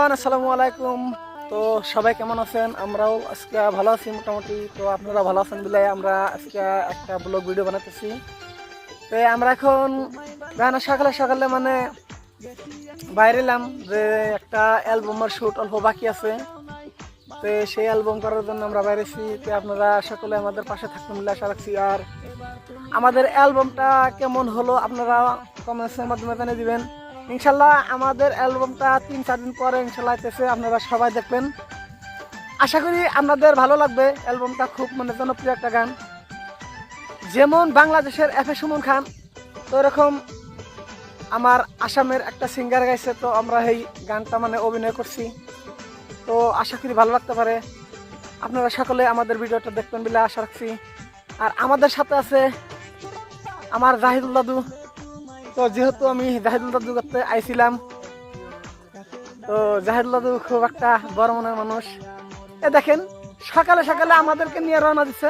Everyone, আসসালামু আলাইকুম। তো সবাই কেমন আছেন? আমরাও আজকে ভালো আছি মোটামুটি। তো আপনারা ভালো আছেন বলে আমরা আজকে একটা ব্লগ ভিডিও বানাতেছি। তো আমরা এখন সকালে সকালে মানে বাইরে এলাম যে একটা অ্যালবামের শ্যুট অল্প বাকি আছে। তো সেই অ্যালবাম করার জন্য আমরা বাইরেছি। তো আপনারা সকলে আমাদের পাশে থাকবেন বলে আশা রাখছি। আর আমাদের অ্যালবামটা কেমন হলো আপনারা কমেন্টসের মাধ্যমে জানিয়ে দিবেন। ইনশাল্লাহ আমাদের অ্যালবামটা 3-4 দিন পরে ইনশাল্লাহ আইতেছে, আপনারা সবাই দেখবেন। আশা করি আপনাদের ভালো লাগবে। অ্যালবামটা খুব জনপ্রিয় একটা গান, যেমন বাংলাদেশের এফ এ সুমন খান, তো এরকম আমার আসামের একটা সিঙ্গার গাইছে। তো আমরা এই গানটা অভিনয় করছি। তো আশা করি ভালো লাগতে পারে। আপনারা সকলে আমাদের ভিডিওটা দেখবেন বলে আশা রাখছি। আর আমাদের সাথে আছে আমার জাহিদুল দাদু। তো যেহেতু আমি জাহিদুল দাদু করতে আইছিলাম, তো জাহিদুল দাদু খুব একটা বড় মনের মানুষ। দেখেন সকালে সকালে আমাদেরকে নিয়ে রওনা দিচ্ছে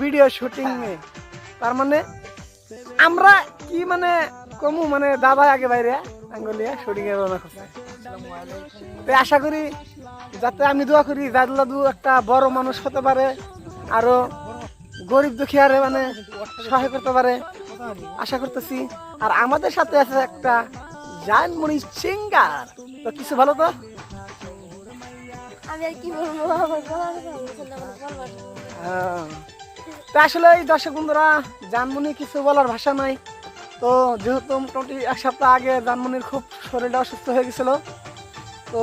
ভিডিও শুটিং এ। তার আমরা কি কমু দাদা আগে বাইরে আঙ্গুলিয়া শুটিং এ রওনা করছে। তো আশা করি, যাতে আমি দোয়া করি জাহিদুল দাদু একটা বড় মানুষ হতে পারে, আরো গরিব দুঃখীয়ারে সহায় করতে পারে আশা করতেছি। আর আমাদের সাথে আছে একটা জানমণি সিঙ্গার। তো কিছু ভালো তো আমি আর কি বলবো, আসলে এই দর্শক বন্ধুরা, জানমণি কিছু বলার ভাষা নাই। তো যেহেতু মোটামুটি এক সপ্তাহ আগে জানমণির খুব শরীরটা অসুস্থ হয়ে গেছিল, তো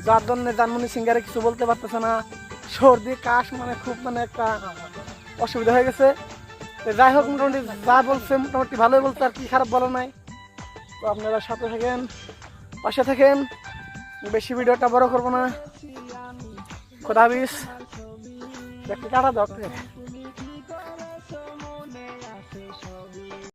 যার জন্য জানমণি সিঙ্গারে কিছু বলতে পারতেছে না। সর্দি কাশ খুব একটা অসুবিধা হয়ে গেছে। যাই হোক, মোটামুটি যা বলছে মোটামুটি ভালোই বলছে, আর কি খারাপ বলা নাই। তো আপনারা সাথে থাকেন, পাশে থাকেন। বেশি ভিডিওটা বড় করবো না। খোদা হাফেজ। দেখতে কাটা দাও।